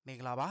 မင်္ဂလာပ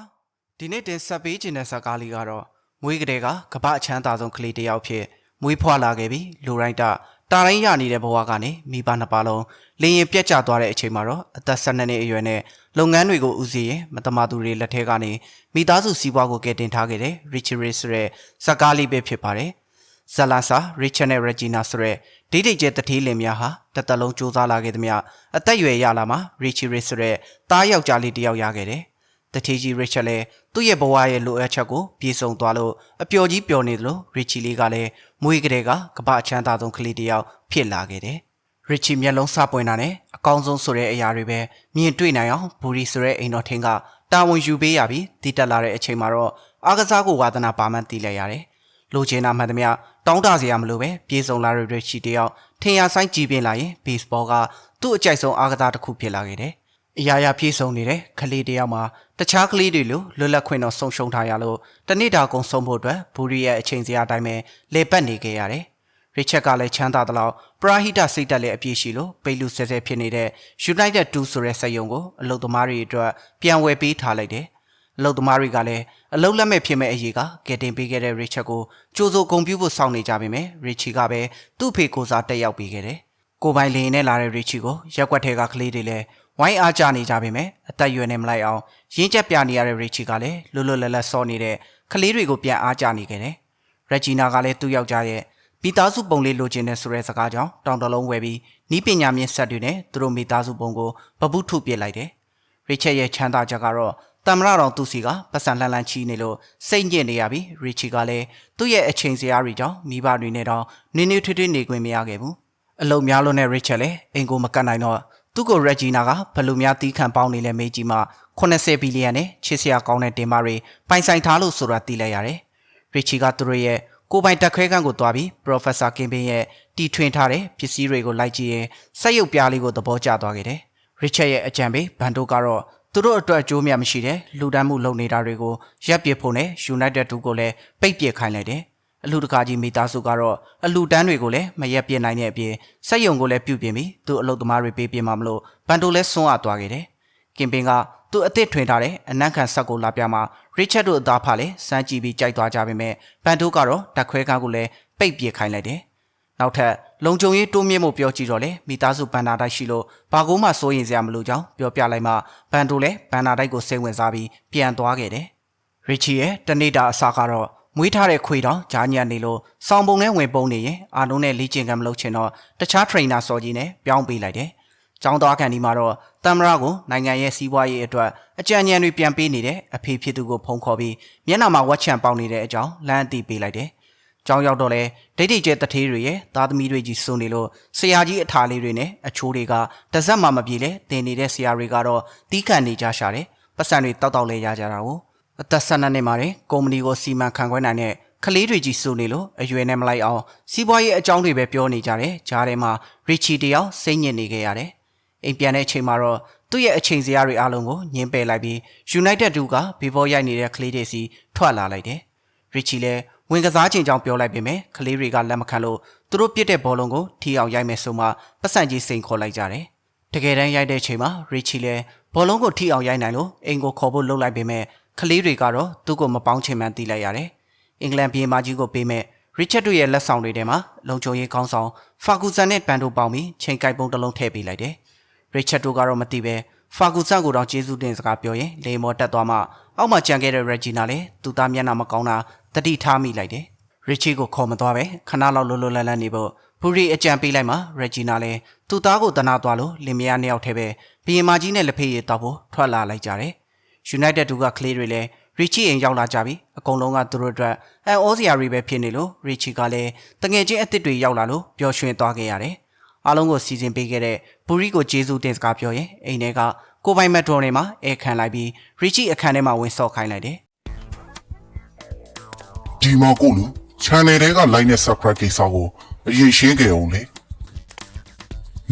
ါဒီနေ့တင်ဆက်ပေးခြင်းတဲ့ဇာတ်ကားလေးကတော့မွေးကလေးကကပ္ပအချမ်းသာဆုံးကလေးတစ်ယောက်ဖြစ်မွေးဖွားလာခဲ့ပြီးလူတိုင်းတာတိုင်းရနေတဲ့ဘဝကနေမိဘနှစ်ပါးလုံးလင်းရင်ပြတ်ကျသွားတဲ့အချိန်မှာတော့အသက်12နှစ်အရွယ်နဲ့လုပ်ငန်းတွေကိုဦးစီးရင်မတမာသူတွေလက်ထက်ကနေမိသားစုစီးပွားကိုကယ်တင်ထားခဲ့တဲ့ Richie Ray ဆိုတဲ့ဇာတ်ကားလေးပဲဖြစ်ပါတယ်ဇလာစာ Richard နဲ့ Regina ဆိုတဲ့ဒိတ်ဒိတ်ကျဲတတိလင်များဟာတစ်သက်လုံးစူးစမ်းလာခဲ့သမျှအသက်အရွယ်ရလာမှာ Richie Ray ဆိုတဲ့သားယောက်ျားလေးတစ်ယောက်ရခဲ့တယ်တထေကြီး Richard လည်းသူ့ရဲ့ဘဝရဲ့လိုအပ်ချက်ကိုပြေဆုံးသွားလို့အပျော်ကြီးပျော်နေသလို Richie လေးကလည်းမွေးကလေးကကပ္ပအချမ်းသာဆုံးကလေးတစ်ယောက်ဖြစ်လာခဲ့တယ်။ Richie မျက်လုံးစပွင့်တာနဲ့အကောင်းဆုံးဆိုတဲ့အရာတွေပဲမြင်တွေ့နိုင်အောင်ဘူရီဆိုတဲ့အိမ်တော်ထင်းကတာဝန်ယူပေးရပြီးတည်တက်လာတဲ့အချိန်မှာတော့အားကစားကိုဝါသနာပါမှန်းသိလိုက်ရတယ်။လိုချင်တာမှန်သမျှတောင်းတစရာမလိုပဲပြေဆုံးလာတဲ့ Richie တစ်ယောက်ထင်ရဆိုင်ကြည့်ပြင်းလာရင် baseball ကသူ့အကြိုက်ဆုံးအားကစားတစ်ခုဖြစ်လာခဲ့တယ်။အရာရာပြေဆုံးနေတဲ့ကလေးတစ်ယောက်မှာတခြားကလေးတွေလိုလွတ်လပ်ခွင့်တော့ဆုံးရှုံးထားရလို့တနေ့တာကုန်ဆုံးဖို့အတွက်ဘူရီရဲ့အချိန်စရာအတိုင်းပဲလေပတ်နေခဲ့ရတယ်။ Richard ကလည်းချမ်းသာသလောက်ပရာဟိတစိတ်တက်လည်းအပြည့်ရှိလို့ပိတ်လူဆဲဆဲဖြစ်နေတဲ့ United 2ဆိုတဲ့စက်ရုံကိုအလုပ်သမားတွေအတွက်ပြန်ဝယ်ပေးထားလိုက်တယ်။အလုပ်သမားတွေကလည်းအလုပ်လက်မဲ့ဖြစ်မဲ့အရေးကကယ်တင်ပေးခဲ့တဲ့ Richard ကိုကြိုးစိုးဂုဏ်ပြုဖို့စောင့်နေကြပေမဲ့ Richie ကပဲသူ့ဖေကိုစားတက်ရောက်ပေးခဲ့တယ်။ကိုပိုင်လင်းနဲ့လာတဲ့ Richie ကိုရက်ွက်ထဲကကလေးတွေလည်းဝိုင်းအားကြနေကြပေမဲ့အသက်အရွယ်နဲ့မလိုက်အောင်ရင်းချက်ပြနေရတဲ့ Richie ကလည်းလွတ်လွတ်လပ်လပ်စောနေတဲ့ကလေးတွေကိုပြန်အားကြနေခဲ့တယ်။ Regina ကလည်းသူ့ယောက်ျားရဲ့မိသားစုပုံလေးလိုချင်တဲ့ဆိုတဲ့စကားကြောင့်တောင်တလုံးဝယ်ပြီးနီးပညာမြင့်ဆက်တွေနဲ့သူတို့မိသားစုပုံကိုပပုထုပစ်လိုက်တယ်။ Richard ရဲ့ချမ်းသာချက်ကတော့တမရတော်သူစီကပတ်စံလှန်လှန်ချီနေလို့စိတ်ညစ်နေရပြီး Richie ကလည်းသူ့ရဲ့အချိန်စရာတွေကြောင့်မိဘတွေနဲ့တော့နင်းနေထွေးထွေးနေခွင့်မရခဲ့ဘူး။အလုံများလို့နဲ့ Richard လည်းအိမ်ကိုမကတ်နိုင်တော့သူ့ကို Regina ကဘလူများတီးခံပေါင်းနေလဲမေးကြီးမှ80ဘီလီယံနဲ့ချစ်စရာကောင်းတဲ့တင်မတွေပိုင်ဆိုင်ထားလို့ဆိုတာသိလိုက်ရတယ်။ Richie ကသူတို့ရဲ့ကိုပိုင်တက်ခွဲခန်းကိုတွားပြီး Professor Kimpin ရဲ့တီထွင်ထားတဲ့ပစ္စည်းတွေကိုလိုက်ကြည့်ရင်စက်ရုပ်ပြားလေးကိုသဘောကျသွားခဲ့တယ်။ Richard ရဲ့အကြံပေးဘန်ဒိုကတော့သူတို့အတွက်အကျိုးမြတ်မရှိတဲ့လူဒန်းမှုလုပ်နေတာတွေကိုရပ်ပစ်ဖို့နဲ့ United 2ကိုလည်းပိတ်ပစ်ခိုင်းလိုက်တယ်။အလူတကာကြီးမိသားစုကတော့အလူတန်းတွေကိုလည်းမရက်ပြစ်နိုင်တဲ့အပြင်စက်ရုံကိုလည်းပြုတ်ပြင်ပြီးသူ့အလုပ်သမားတွေပေးပြမှာမလို့ဘန်ဒိုလည်းဆွန့်အပ်သွားခဲ့တယ်။ကင်ပင်ကသူ့အသစ်ထွင်ထားတဲ့အနံ့ခံဆက်ကိုလာပြမှာ Richard တို့အသားဖားလည်းစမ်းကြည့်ပြီးကြိုက်သွားကြပေမဲ့ဘန်ဒိုကတော့တက်ခွဲကားကိုလည်းပိတ်ပစ်ခိုင်းလိုက်တယ်။နောက်ထပ်လုံခြုံရေးတိုးမြင့်မှုပြောကြည့်တော့လေမိသားစုဘန်နာတိုက်ရှိလို့ဘာကိုမှစိုးရင်စရာမလိုကြောင်းပြောပြလိုက်မှဘန်ဒိုလည်းဘန်နာတိုက်ကိုစိတ်ဝင်စားပြီးပြန်သွားခဲ့တယ်။ Richie ရဲ့တနေ့တာအစားကတော့မွေးထားတဲ့ခွေတောင်ဂျာညံ့နေလို့စောင်းပုံနဲ့ဝင်ပုံနေရင်အာနုံနဲ့လေ့ကျင့်ကံမလုပ်ချင်တော့တခြား trainer စော်ကြီးနဲ့ပြောင်းပေးလိုက်တယ်။ကျောင်းသားခန်းဒီမှာတော့တမ်မရာကိုနိုင်ငံရဲ့စီးပွားရေးအတွက်အကြံဉာဏ်တွေပြန်ပေးနေတဲ့အဖေဖြစ်သူကိုဖုန်းခေါ်ပြီးမျက်နှာမှာဝက်ချံပေါက်နေတဲ့အကြောင်းလမ်းအသိပေးလိုက်တယ်။ကျောင်းရောက်တော့လဲဒိတ်ဒိတ်ကျဲတထေးတွေရဲ့သားသမီးတွေကြီးစုံနေလို့ဆရာကြီးအထာလေးတွေနဲ့အချိုးတွေကတစက်မှမပြေလဲတင်နေတဲ့ဆရာတွေကတော့တီးခန့်နေကြရှာတယ်။ပတ်စံတွေတောက်တောက်လဲရကြတာကိုအသက်12နှစ်မှာတဲ့ကုမ္ပဏီကိုစီမံခန့်ခွဲနိုင်တဲ့ကလေးတွေကြီးစုနေလို့အရွယ်နဲ့မလိုက်အောင်စီးပွားရေးအကြောင်းတွေပဲပြောနေကြတယ်။ဂျားထဲမှာ Richie တယောက်စိတ်ညစ်နေခဲ့ရတယ်။အိမ်ပြန်တဲ့အချိန်မှာတော့သူ့ရဲ့အချိန်စရာတွေအလုံးကိုညှင်းပယ်လိုက်ပြီး United 2ကဘေဘောရိုက်နေတဲ့ကလေးတွေစီထွက်လာလိုက်တယ်။ Richie လည်းဝင်ကစားခြင်းကြောင့်ပြောလိုက်ပေမဲ့ကလေးတွေကလက်မခံလို့သူတို့ပြစ်တဲ့ဘောလုံးကိုထီအောင်ရိုက်မယ်ဆိုမှပတ်စံကြီးစိန်ခေါ်လိုက်ကြတယ်။တကယ်တမ်းရိုက်တဲ့အချိန်မှာ Richie လည်းဘောလုံးကိုထီအောင်ရိုက်နိုင်လို့အိမ်ကိုခေါ်ဖို့လှုပ်လိုက်ပေမဲ့ကလေးတွေကတော့သူ့ကိုမပေါင်းချင်မှန်းသိလိုက်ရတယ်။အင်္ဂလန်ပြည်မကြီးကိုပေးမဲ့ Richard တို့ရဲ့လက်ဆောင်တွေထဲမှာလုံခြုံရေးကောင်းဆောင် Ferguson နဲ့ပန်တို့ပေါင်းပြီးချိန်ကိုက်ပုံတစ်လုံးထည့်ပေးလိုက်တယ်။ Richard တို့ကတော့မသိပဲ Ferguson ကိုတော့ကျေးဇူးတင်စကားပြောရင်လေမော်တက်သွားမှအောက်မှာကြံခဲ့တဲ့ Regina လည်းသူ့သားမျက်နှာမကောင်းတာတတိထားမိလိုက်တယ်။ Richie ကိုခေါ်မသွားပဲခဏလောက်လွတ်လွတ်လပ်လပ်နေဖို့ဘူရီအကြံပေးလိုက်မှ Regina လည်းသူ့သားကိုတနာသွားလို့လင်မယားနှစ်ယောက်ထဲပဲဘီရင်မကြီးနဲ့လက်ဖေးရည်တောက်ဖို့ထွက်လာလိုက်ကြတယ်။ United 2ကကလေးတွေလည်း Richie အိမ်ရောက်လာကြပြီအကုန်လုံးကသူတို့အတွက်အန်အောစရာတွေပဲဖြစ်နေလို့ Richie ကလည်းတငယ်ချင်းအသစ်တွေရောက်လာလို့ပျော်ရွှင်သွားခဲ့ရတယ်။အားလုံးကိုစီစဉ်ပေးခဲ့တဲ့ဘူရီကိုကျေးဇူးတင်စကားပြောရင်အိမ်ထဲကကိုပိုင်မက်ဒရိုနယ်မှာအဲခံလိုက်ပြီး Richie အခန်းထဲမှာဝင်ဆော့ခိုင်းလိုက်တယ်ဒီမှာကိုလူ channel တွေက line နဲ့ subscribe ကိစ္စကိုအရင်ရှင်းကြအောင်လေ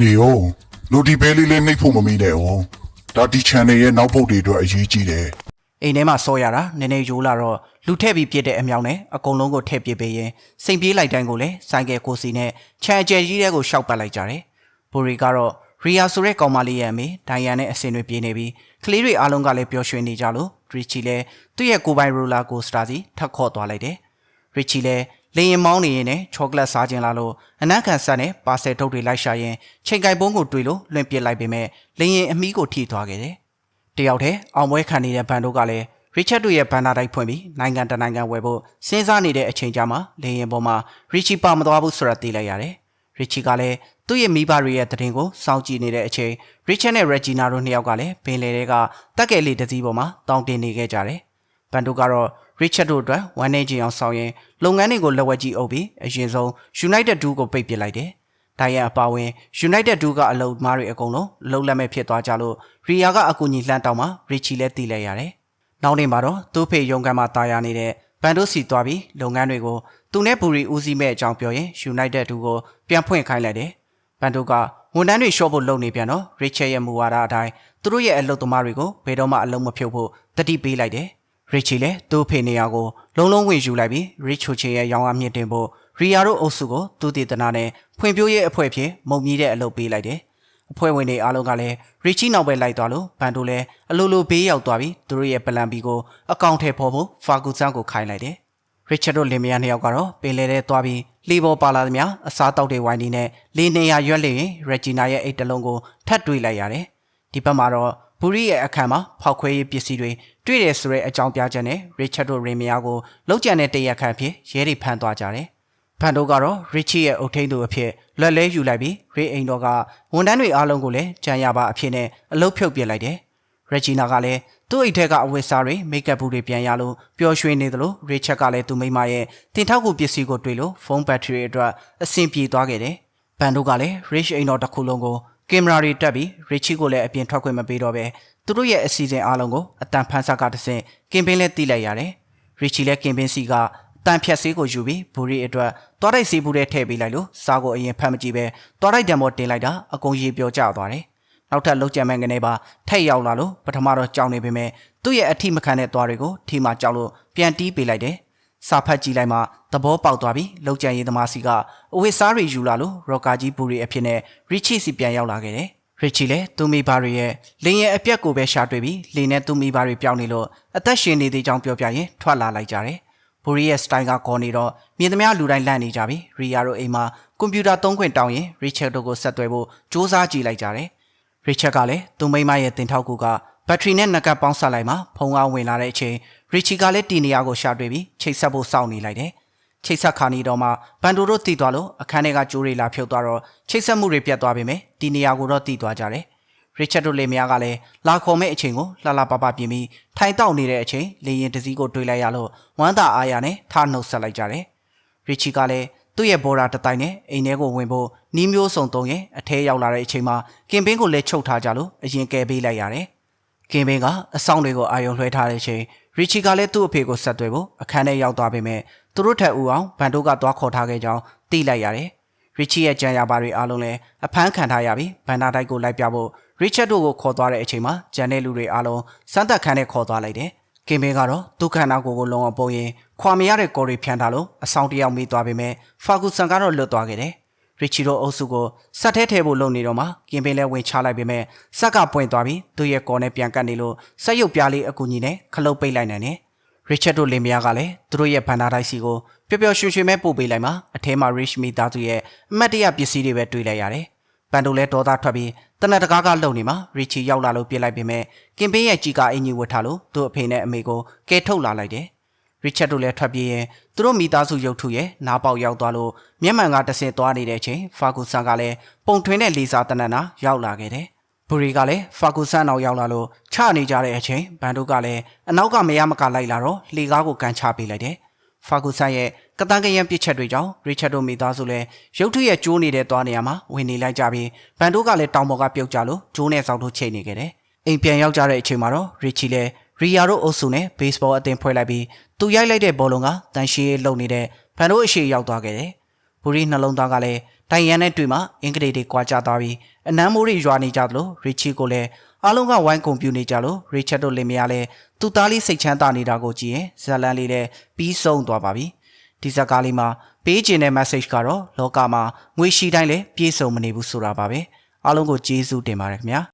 နေရောလိုဒီဘဲလေးလည်းနှိပ်ဖို့မမေ့နဲ့အောင်ဒါဒီ channel ရဲ့နောက်ပုတ်တွေအတွက်အရေးကြီးတယ်အိမ်ထဲမှာဆော့ရတာနည်းနည်းရိုးလာတော့လူထည့်ပြီးပြစ်တဲ့အမြောင်နဲ့အကုန်လုံးကိုထည့်ပစ်ပေးရင်စိန်ပြေးလိုက်တိုင်းကိုလည်းဆိုင်ကယ်ကိုစီနဲ့ခြံအကျယ်ကြီးတဲ့ကိုရှောက်ပတ်လိုက်ကြတယ်ဘူရီကတော့ ရီယာဆိုတဲ့ကောင်မလေးရဲ့အမေဒိုင်ယန်နဲ့အစင်တွေပြေးနေပြီးကလေးတွေအားလုံးကလည်းပျော်ရွှင်နေကြလို့ ရီချီလည်းသူ့ရဲ့ကိုပိုင်ရိုလာကိုစတာစီထပ်ခေါ်သွားလိုက်တယ်ရီချီလည်းလေရင်မောင်းနေရင်နဲ့ချောကလက်စားခြင်းလာလို့အနက်ခံဆက်နဲ့ပါဆယ်ထုတ်တွေလိုက်ရှာရင်ချိန်ကိုင်ပုံးကိုတွေးလို့လွှင့်ပစ်လိုက်ပေမဲ့လေရင်အမီးကိုထိသွားခဲ့တယ်တယောက်တည်းအောင်ပွဲခံနေတဲ့ဘန်တို့ကလည်းရီချက်တို့ရဲ့ဘန်နာတိုက်ဖွင့်ပြီးနိုင်ငံတနိုင်ငံဝယ်ဖို့စဉ်းစားနေတဲ့အချိန်ကြာမှာလေရင်ပေါ်မှာရီချီပါမသွားဘူးဆိုတာသိလိုက်ရတယ်ရီချီကလည်းသူ့ရဲ့မိဘတွေရဲ့တရင်ကိုစောင့်ကြည့်နေတဲ့အချိန်ရီချက်နဲ့ရက်ဂျီနာတို့နှစ်ယောက်ကလည်းပင်လယ်တွေကတက်ကယ်လေးတစ်စီးပေါ်မှာတောင်းတင်နေခဲ့ကြတယ်ဘန်တို့ကတော့ရီချက်တို့အတွက်ဝမ်းနေခြင်းအောင်ဆောင်ရင်လုပ်ငန်းတွေကိုလက်ဝဲကြီးအုပ်ပြီးအရင်ဆုံး United 2ကိုပိတ်ပစ်လိုက်တယ်။ဒါရဲ့အပါဝင် United 2ကအလုံမားတွေအကုန်လုံးအလုံလက်မဲ့ဖြစ်သွားကြလို့ရီယာကအကူကြီးလှမ်းတောင်းမှရီချီလည်းတီးလိုက်ရတယ်။နောက်နေ့မှာတော့သူ့ဖေရုံကန်မှာတာယာနေတဲ့ဘန်တို့စီသွားပြီးလုပ်ငန်းတွေကိုသူနဲ့ဘူရီဦးစီးမဲ့အကြောင်းပြောရင် United 2ကိုပြန်ဖွင့်ခိုင်းလိုက်တယ်။ဘန်တို့ကဝန်ထမ်းတွေရှော့ဖို့လုပ်နေပြန်တော့ရီချက်ရဲ့မူဝါဒအတိုင်းသူတို့ရဲ့အလုပ်သမားတွေကိုဘယ်တော့မှအလုံးမဖြုတ်ဖို့တတိပေးလိုက်တယ်။ရီချီလည်းသူ့ဖေနေရာကိုလုံးလုံးဝင်ယူလိုက်ပြီးရီချိုချေရဲ့ရောင်းအားမြင့်တင်ဖို့ရီယာတို့အုပ်စုကိုသူတည်တနာနဲ့ဖွံ့ဖြိုးရေးအဖွဲ့ဖြစ်မုံမြီးတဲ့အလုပ်ပေးလိုက်တယ်။အဖွဲ့ဝင်တွေအားလုံးကလည်းရီချီနောက်ပဲလိုက်သွားလို့ဘန်တို့လည်းအလိုလိုဘေးရောက်သွားပြီးသူတို့ရဲ့ပလန်ဘီကိုအကောင့်ထဲပေါ်ဖို့ဖာဂူဆန်ကိုခိုင်းလိုက်တယ်။ရစ်ချက်တို့လင်မယားနှစ်ယောက်ကတော့ပင်လယ်ထဲသွားပြီးလီဘောပါလာသမျှအစားတောက်တွေဝိုင်းနေနဲ့လေနေရရွက်လေရင်ရက်ဂျီနာရဲ့အိတ်တလုံးကိုထပ်တွေးလိုက်ရတယ်။ဒီဘက်မှာတော့ဘူရီရဲ့အခန်းမှာဖောက်ခွဲရေးပစ္စည်းတွေတွေ့တယ်ဆိုတဲ့အကြောင်းပြချက်နဲ့ရစ်ချက်တို့ရင်မယားကိုလောက်ကျန်တဲ့တရက်ခန့်ဖြစ်ရဲတွေဖမ်းသွားကြတယ်။ဖန်တို့ကတော့ရစ်ချီရဲ့အုတ်ထိန်သူအဖြစ်လက်လဲယူလိုက်ပြီးရေအိမ်တော်ကဝန်ထမ်းတွေအားလုံးကိုလည်းကြံရပါအဖြစ်နဲ့အလုပ်ဖြုတ်ပစ်လိုက်တယ်။ရက်ဂျီနာကလည်းသူ့အိတ်ထဲကအဝတ်စားတွေမိတ်ကပ်ဘူးတွေပြန်ရလို့ပျော်ရွှင်နေသလိုရစ်ချက်ကလည်းသူ့မိမရဲ့တင်ထောက်ကူပစ္စည်းကိုတွေ့လို့ဖုန်းဘက်ထရီအတွက်အဆင်ပြေသွားခဲ့တယ်။ဖန်တို့ကလည်းရစ်အိမ်တော်တစ်ခုလုံးကိုကင်မရာတွေတက်ပြီးရစ်ချီကိုလည်းအပြင်ထွက်ခွင့်မပေးတော့ပဲသူတို့ရဲ့အစီအစဉ်အားလုံးကိုအတန်ဖန်ဆက်ကတဆင့်ကင်ပင်းလဲတီးလိုက်ရတယ်။ရစ်ချီလည်းကင်ပင်းစီကအတန်ဖြတ်ဆေးကိုယူပြီးဘူရီအတွက်သွားတိုက်ဆေးဘူးတွေထည့်ပေးလိုက်လို့စားကိုအရင်ဖတ်မကြည့်ပဲသွားတိုက်တံပေါ်တင်လိုက်တာအကုန်ရေပြောကျသွားတယ်။နောက်ထပ်လောက်ကျန်မဲ့ကနေပါထက်ရောက်လာလို့ပထမတော့ကြောက်နေပေမဲ့သူ့ရဲ့အထိမခံတဲ့သွားတွေကိုထီမှကြောက်လို့ပြန်တီးပေးလိုက်တယ်။စာဖတ်ကြည့်လိုက်မှသဘောပေါက်သွားပြီးလောက်ကျန်ရေးသမားစီကအဝတ်စားတွေယူလာလို့ရော်ကာကြီးဘူရီအဖြစ်နဲ့ရစ်ချီစီပြန်ရောက်လာခဲ့တယ်။ရစ်ချီလည်းသူမိဘတွေရဲ့လင်းရဲ့အပြက်ကိုပဲရှာတွေ့ပြီးလင်းနဲ့သူမိဘတွေပြောင်းနေလို့အသက်ရှင်နေသေးကြောင်းပြောပြရင်ထွက်လာလိုက်ကြတယ်။ဘူရီရဲ့စတိုင်ကခေါ်နေတော့မြင်သမျှလူတိုင်းလန့်နေကြပြီးရီယာတို့အိမ်မှာကွန်ပျူတာသုံးခွင့်တောင်းရင်ရစ်ချက်တို့ကိုဆက်သွယ်ဖို့စူးစမ်းကြည့်လိုက်ကြတယ်။ရစ်ချက်ကလည်းသူမိမရဲ့တင်ထောက်ကူကဘက်ထရီနဲ့နက်ကပ်ပေါင်းဆက်လိုက်မှဖုံးကားဝင်လာတဲ့အချိန်ရစ်ချီကလည်းတီနေရာကိုရှာတွေ့ပြီးချိတ်ဆက်ဖို့စောင့်နေလိုက်တယ်။ချိတ်ဆက်ခါနေတော့မှဘန်ဒိုတို့တီသွားလို့အခန်းထဲကကြိုးတွေလာဖြုတ်သွားတော့ချိတ်ဆက်မှုတွေပြတ်သွားပေမဲ့တီနေရာကိုတော့တီသွားကြတယ်။ရစ်ချက်တို့လေမယားကလည်းလာခေါ်မဲ့အချိန်ကိုလှလှပပပြင်ပြီးထိုင်တောက်နေတဲ့အချိန်လေရင်တစည်းကိုတွေးလိုက်ရလို့ဝမ်းသာအားရနဲ့ထားနှုတ်ဆက်လိုက်ကြတယ်။ရစ်ချီကလည်းသူ့ရဲ့ဘော်ဒါတတိုင်းနဲ့အိမ်ထဲကိုဝင်ဖို့နီးမျိုးစုံသုံးရင်အထဲရောက်လာတဲ့အချိန်မှာကင်ပင်းကိုလည်းချုပ်ထားကြလို့အရင်ကယ်ပေးလိုက်ရတယ်။ကင်ပင်းကအဆောင်တွေကိုအာရုံလွှဲထားတဲ့အချိန်ရီချီကလည်းသူ့အဖေကိုဆက်သွယ်ဖို့အခန်းထဲရောက်သွားပေမဲ့သူတို့ထက်ဦးအောင်ဘန်တို့ကသွားခေါ်ထားခဲ့ကြောင်းသိလိုက်ရတယ်။ရစ်ချီရဲ့ကြံရပါတွေအားလုံးလည်းအဖမ်းခံထားရပြီးဘန်နာတိုက်ကိုလိုက်ပြဖို့ရစ်ချက်တို့ကိုခေါ်သွားတဲ့အချိန်မှာဂျန်တဲ့လူတွေအားလုံးစမ်းသက်ခန်းနဲ့ခေါ်သွားလိုက်တယ်။ကင်ပင်းကတော့ဒုက္ခနာကိုလုံးအောင်ပုံရင်ခွာမရတဲ့ကော်တွေဖြန်းထားလို့အဆောင်တယောက်မိသွားပေမဲ့ဖာဂူဆန်ကတော့လွတ်သွားခဲ့တယ်။ရစ်ချီတို့အုပ်စုကိုစက်ထဲထည့်ဖို့လုပ်နေတော့မှကင်ပင်းလည်းဝင်ချလိုက်ပေမဲ့စက်ကပွင့်သွားပြီးသူ့ရဲ့ကော်နဲ့ပြန်ကတ်နေလို့စက်ရုပ်ပြားလေးအကူကြီးနဲ့ခလုတ်ပိတ်လိုက်နိုင်တယ်။ရစ်ချက်တို့လင်မယားကလည်းသူတို့ရဲ့ဘန်နာတိုက်စီကိုပျော်ပျော်ရွှင်ရွှင်ပဲပို့ပေးလိုက်မှအထဲမှာရစ်မီသားသူရဲ့အမတ်တရပစ္စည်းတွေပဲတွေ့လိုက်ရတယ်။ဘန်တို့လည်းဒေါသထွက်ပြီးတနက်တကားကလုံနေမှာရီချီရောက်လာလို့ပြစ်လိုက်ပေမဲ့ကင်ပင်းရဲ့ကြီးကအင်ကြီးဝတ်ထားလို့သူ့အဖေနဲ့အမေကိုကဲထုတ်လာလိုက်တယ်။ရစ်ချက်တို့လည်းထွက်ပြေးရင်သူတို့မိသားစုရုပ်ထုရဲ့နားပေါက်ရောက်သွားလို့မျက်မှန်ကတဆင့်သွားနေတဲ့အချိန်ဖာဂူဆန်ကလည်းပုံထွင်းတဲ့လေစာတနက်နာရောက်လာခဲ့တယ်။ဘူရီကလည်းဖာဂူဆန်နောက်ရောက်လာလို့ချနေကြတဲ့အချိန်ဘန်တို့ကလည်းအနောက်ကမရမကလိုက်လာတော့လေကားကိုကန်ချပေးလိုက်တယ်။ဖာဂူဆန်ရဲ့ကတန်းကရန်ပစ်ချက်တွေကြောင့်ရစ်ချက်တို့မိသားစုလည်းရုတ်ထုရဲ့ကျိုးနေတဲ့သွားနေရမှာဝင်နေလိုက်ကြပြီးဘန်တို့ကလည်းတောင်ပေါ်ကပြုတ်ကြလို့ဂျိုးနဲ့ဆောက်ထုတ်ချိန်နေခဲ့တယ်။အိမ်ပြန်ရောက်ကြတဲ့အချိန်မှာတော့ရစ်ချီလည်းရီယာတို့အုပ်စုနဲ့ဘေ့စ်ဘောအသင်းဖွဲ့လိုက်ပြီးသူရိုက်လိုက်တဲ့ဘောလုံးကတန်ရှည်လုံနေတဲ့ဘန်တို့အရှိရောက်သွားခဲ့တယ်။ဘူရီနှလုံးသားကလည်းတိုင်ရန်နဲ့တွေ့မှအင်္ဂလိပ်တွေကွာကြသွားပြီးအနမ်းမိုးတွေရွာနေကြသလိုရစ်ချီကိုလည်းအားလုံးကဝိုင်းကွန်ပျူနေကြလို့ရစ်ချက်တို့လင်မယားလည်းသူ့သားလေးစိတ်ချမ်းသာနေတာကိုကြည့်ရင်ဇလန်လေးလည်းပြီးဆုံးသွားပါပြီ။ဒီဇာကားလေးမှာပေးချင်တဲ့ message ကတော့လောကမှာငွေရှိတိုင်းလည်းပြည့်စုံမနေဘူးဆိုတာပါပဲ။အားလုံးကိုကျေးဇူးတင်ပါတယ်ခင်ဗျာ။